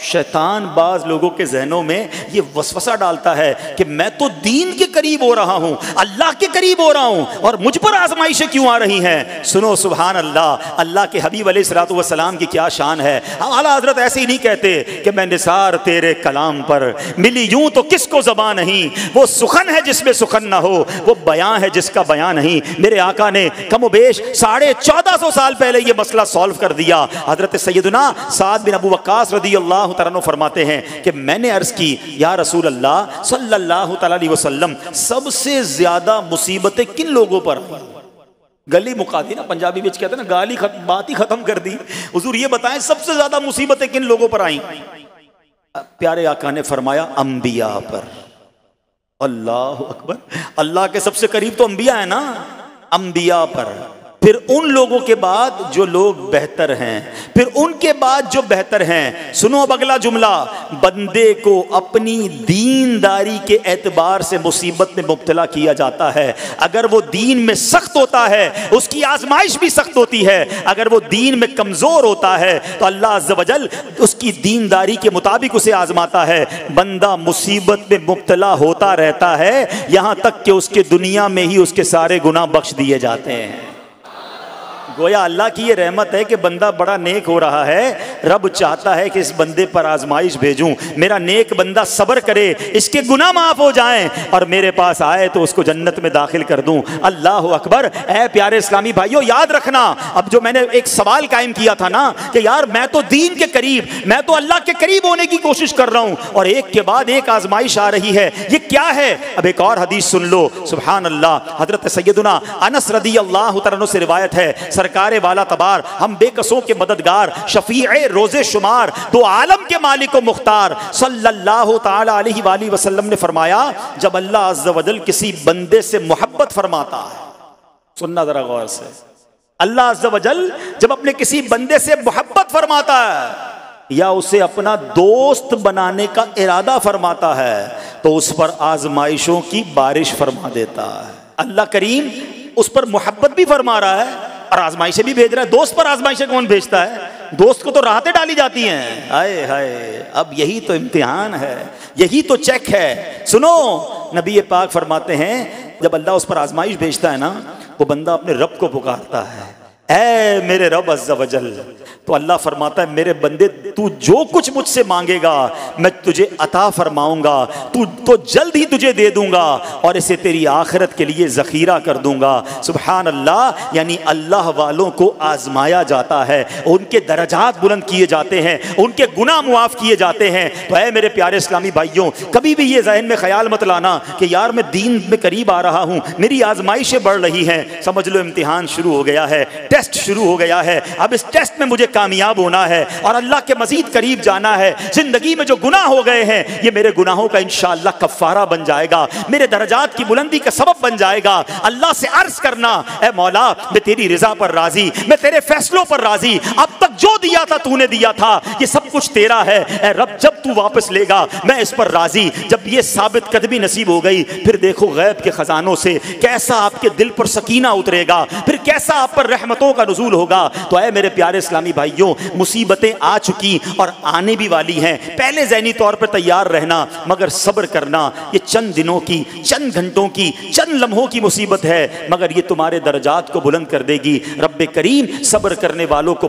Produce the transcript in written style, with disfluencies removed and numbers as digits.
शैतान बाज लोगों के जहनों में ये वसवसा डालता है कि मैं तो दीन के करीब हो रहा हूं, अल्लाह के करीब हो रहा हूं, और मुझ पर आजमाइशें क्यों आ रही हैं। सुनो सुभान अल्लाह, अल्लाह के हबीब अलैहिस्सलातु वस्सलाम की क्या शान है। आला हजरत ऐसे ही नहीं कहते कि मैं निसार तेरे कलाम पर मिली यूं तो किसको ज़बान नहीं, वो सुखन है जिसमें सुखन ना हो, वो बयां है जिसका बयां नहीं। मेरे आका ने कमोबेश 1450 साल पहले ये मसला सॉल्व कर दिया। हजरत सैयदना साद बिन अबू वक्कास रदियल्लाहु तआला अन्हु फरमाते हैं कि मैंने अर्ज की, या रसूल अल्लाह सल्लल्लाहु तआला अलैहि वसल्लम, सबसे ज्यादा मुसीबतें किन लोगों पर? गली मुका दी ना, पंजाबी में कहते हैं ना, गाली बात ही खत्म कर दी। हुजूर ये बताएं सबसे ज्यादा मुसीबतें किन लोगों पर आई? प्यारे आका ने फरमाया अंबिया पर। अल्लाह अकबर, अल्लाह के सबसे करीब तो अंबिया है ना, अंबिया पर, फिर उन लोगों के बाद जो लोग बेहतर हैं, फिर उनके बाद जो बेहतर हैं। सुनो अब अगला जुमला, बंदे को अपनी दीनदारी के एतबार से मुसीबत में मुब्तला किया जाता है। अगर वो दीन में सख्त होता है उसकी आजमाइश भी सख्त होती है, अगर वो दीन में कमजोर होता है तो अल्लाह अज़्ज़ व जल उसकी दीनदारी के मुताबिक उसे आजमाता है। बंदा मुसीबत में मुब्तला होता रहता है यहां तक कि उसके दुनिया में ही उसके सारे गुनाह बख्श दिए जाते हैं। गोया अल्लाह की ये रहमत है कि बंदा बड़ा नेक हो रहा है, रब चाहता है कि इस बंदे पर आजमाइश भेजूं, मेरा नेक बंदा सब्र करे, इसके गुनाह माफ हो जाएं और मेरे पास आए तो उसको जन्नत में दाखिल कर दूं। अल्लाह अकबर। ऐ प्यारे इस्लामी भाइयों, याद रखना, अब जो मैंने एक सवाल कायम किया था ना कि यार मैं तो दीन के करीब, मैं तो अल्लाह के करीब होने की कोशिश कर रहा हूं और एक के बाद एक आजमाइश आ रही है, ये क्या है? अब एक और हदीस सुन लो, सुभान अल्लाह। हजरत सैयदना अनस रदियल्लाहु तआला अन्हु से रिवायत है, सरकारे वाला तबार, हम बेकसों के मददगार, शफीए रोजे शुमार, दो आलम के मालिक व मुख्तार सल्लल्लाहु तआला अलैहि वसल्लम ने फरमाया, जब अल्लाह अज़्ज़ व जल किसी बंदे से मोहब्बत फरमाता है, सुनना जरा गौर से, अल्लाह अज़्ज़ व जल जब अपने किसी बंदे से मोहब्बत फरमाता है या उसे अपना दोस्त बनाने का इरादा फरमाता है तो उस पर आजमाइशों की बारिश फरमा देता है। अल्लाह करीम उस पर मोहब्बत भी फरमा रहा है और आजमाइशें भी भेज रहा है। दोस्त पर आजमाइशें कौन भेजता है? दोस्त को तो राहतें डाली जाती हैं। हाय हाय, अब यही तो इम्तिहान है, यही तो चेक है। सुनो, नबी पाक फरमाते हैं जब अल्लाह उस पर आजमाइश भेजता है ना, वो बंदा अपने रब को पुकारता है, ऐ मेरे रब अज़्ज़ व जल, तो अल्लाह फरमाता है मेरे बंदे तू जो कुछ मुझसे मांगेगा मैं तुझे अता फरमाऊंगा, तू तो जल्द ही तुझे दे दूंगा और इसे तेरी आखिरत के लिए ज़ख़ीरा कर दूंगा। सुभान अल्लाह। यानी अल्लाह वालों को आजमाया जाता है, उनके दरजात बुलंद किए जाते हैं, उनके गुनाह मुआफ़ किए जाते हैं। तो ऐ मेरे प्यारे इस्लामी भाइयों, कभी भी ये जहन में ख्याल मत लाना कि यार मैं दीन में करीब आ रहा हूँ, मेरी आजमाइशें बढ़ रही हैं। समझ लो इम्तिहान शुरू हो गया है, टेस्ट शुरू हो गया है। अब इस टेस्ट में मुझे कामयाब होना है और अल्लाह के मजीद करीब जाना है। जिंदगी में जो गुनाह हो गए हैं ये मेरे गुनाहों का इंशाअल्लाह कफ़ारा बन जाएगा, मेरे दरजात की बुलंदी का सबब बन जाएगा। अल्लाह से अर्ज करना, ऐ मौला मैं तेरी रिजा पर राजी, मैं तेरे फैसलों पर राजी, अब तक जो दिया था तूने दिया था, ये सब कुछ तेरा है। ऐ रब जब तू वापस लेगा मैं इस पर राजी। जब ये साबित कदमी नसीब हो गई फिर देखो गैब के खजानों से कैसा आपके दिल पर सकीना उतरेगा, फिर कैसा आप पर रहमतों का नुज़ूल होगा। तो ऐ मेरे प्यारे इस्लामी भाइयों, मुसीबतें आ चुकी और आने भी वाली हैं, पहले ज़हनी तौर पर तैयार रहना, मगर सब्र करना। ये चंद दिनों की, चंद घंटों की, चंद लम्हों की मुसीबत है, मगर ये तुम्हारे दर्जात को बुलंद कर देगी। रब्बे करीम सब्र करने वालों को